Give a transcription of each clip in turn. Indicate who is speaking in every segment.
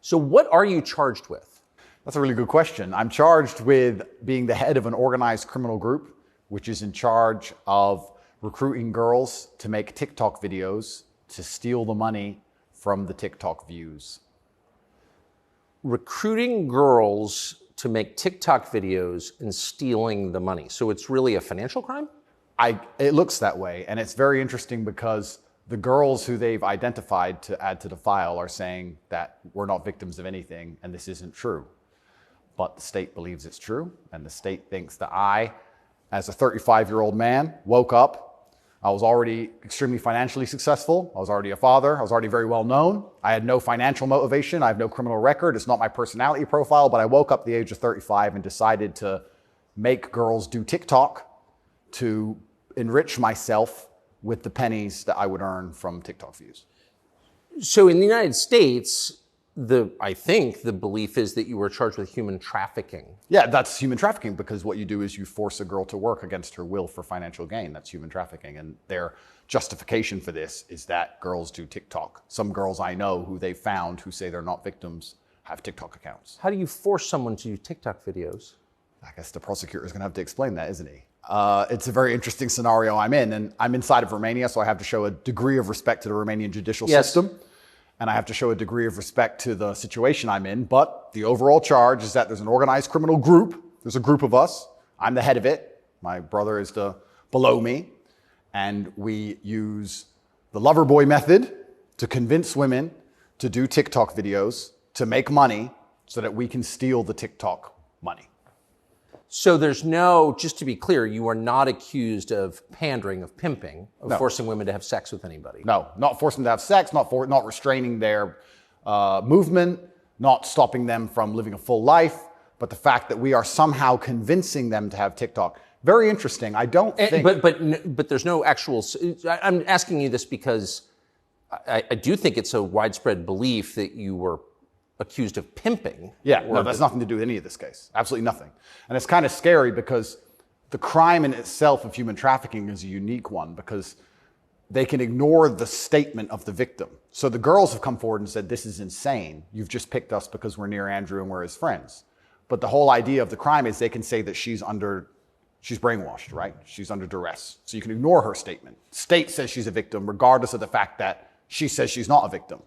Speaker 1: So what are you charged with?
Speaker 2: That's a really good question. I'm charged with being the head of an organized criminal group, which is in charge of recruiting girls to make TikTok videos to steal the money from the TikTok views.
Speaker 1: Recruiting girls to make TikTok videos and stealing the money. So it's really a financial crime?
Speaker 2: It looks that way, and it's very interesting because the girls who they've identified to add to the file are saying that we're not victims of anything and this isn't true. But the state believes it's true, and the state thinks that I, as a 35-year-old man, woke up. I was already extremely financially successful. I was already a father. I was already very well known. I had no financial motivation. I have no criminal record. It's not my personality profile, but I woke up at the age of 35 and decided to make girls do TikTok to enrich myself with the pennies that I would earn from TikTok views.
Speaker 1: So in the United States, I think the belief is that you were charged with human trafficking.
Speaker 2: Yeah, that's human trafficking because what you do is you force a girl to work against her will for financial gain. That's human trafficking. And their justification for this is that girls do TikTok. Some girls I know who they've found who say they're not victims have TikTok accounts.
Speaker 1: How do you force someone to do TikTok videos?
Speaker 2: I guess the prosecutor is going to have to explain that, isn't he? It's a very interesting scenario I'm in, and I'm inside of Romania, so I have to show a degree of respect to the Romanian judicial system, and I have to show a degree of respect to the situation I'm in, but the overall charge is that there's an organized criminal group. There's a group of us. I'm the head of it. My brother is below me, and we use the lover boy method to convince women to do TikTok videos to make money so that we can steal the TikTok money.
Speaker 1: So there's just to be clear, you are not accused of pandering, of pimping, of forcing women to have sex with anybody.
Speaker 2: No, not forcing them to have sex, not restraining their movement, not stopping them from living a full life, but the fact that we are somehow convincing them to have TikTok. Very interesting. I don't think...
Speaker 1: But there's no actual... I'm asking you this because I do think it's a widespread belief that you were accused of pimping.
Speaker 2: Yeah, no, that's nothing to do with any of this case. Absolutely nothing. And it's kind of scary because the crime in itself of human trafficking is a unique one because they can ignore the statement of the victim. So the girls have come forward and said, this is insane. You've just picked us because we're near Andrew and we're his friends. But the whole idea of the crime is they can say that she's brainwashed, right? She's under duress. So you can ignore her statement. State says she's a victim regardless of the fact that she says she's not a victim.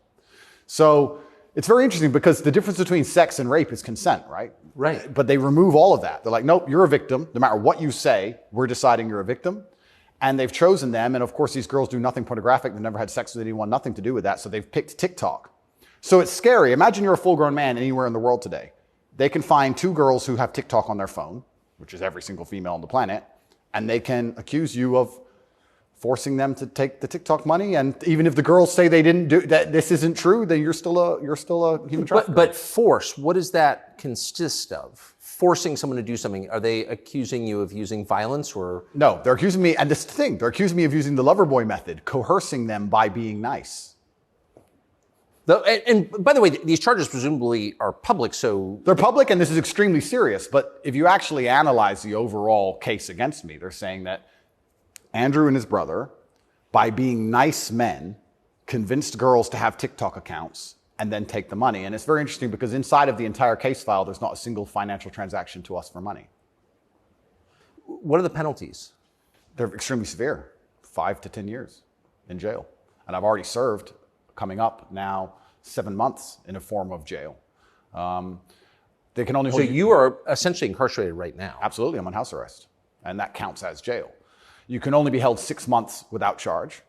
Speaker 2: So it's very interesting because the difference between sex and rape is consent, right?
Speaker 1: Right.
Speaker 2: But they remove all of that. They're like, nope, you're a victim. No matter what you say, we're deciding you're a victim. And they've chosen them. And of course, these girls do nothing pornographic. They've never had sex with anyone, nothing to do with that. So they've picked TikTok. So it's scary. Imagine you're a full-grown man anywhere in the world today. They can find two girls who have TikTok on their phone, which is every single female on the planet, and they can accuse you of forcing them to take the TikTok money. And even if the girls say they didn't do that, this isn't true, then you're still a human trafficker.
Speaker 1: But force, what does that consist of? Forcing someone to do something, are they accusing you of using violence or?
Speaker 2: No, they're accusing me, and this is the thing, they're accusing me of using the lover boy method, coercing them by being nice.
Speaker 1: And by the way, these charges presumably are public, so...
Speaker 2: They're public, and this is extremely serious, but if you actually analyze the overall case against me, they're saying that Andrew and his brother, by being nice men, convinced girls to have TikTok accounts and then take the money. And it's very interesting because inside of the entire case file, there's not a single financial transaction to us for money.
Speaker 1: What are the penalties?
Speaker 2: They're extremely severe, 5 to 10 years in jail. And I've already served, coming up now, 7 months in a form of jail. They can only hold
Speaker 1: you are essentially incarcerated right now.
Speaker 2: Absolutely, I'm on house arrest. And that counts as jail. You can only be held 6 months without charge.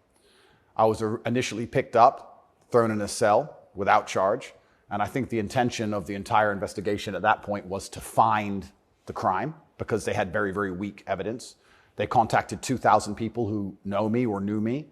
Speaker 2: I was initially picked up, thrown in a cell without charge. And I think the intention of the entire investigation at that point was to find the crime because they had very, very weak evidence. They contacted 2,000 people who know me or knew me.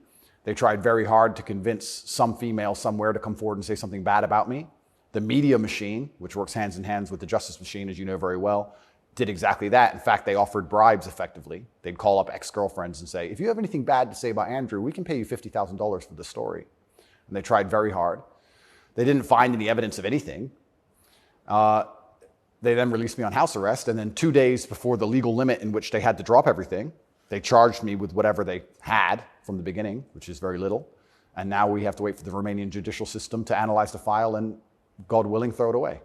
Speaker 2: They tried very hard to convince some female somewhere to come forward and say something bad about me. The media machine, which works hands in hands with the justice machine, as you know very well, did exactly that. In fact, they offered bribes effectively. They'd call up ex-girlfriends and say, if you have anything bad to say about Andrew, we can pay you $50,000 for the story. And they tried very hard. They didn't find any evidence of anything. They then released me on house arrest. And then 2 days before the legal limit in which they had to drop everything, they charged me with whatever they had from the beginning, which is very little. And now we have to wait for the Romanian judicial system to analyze the file and God willing, throw it away.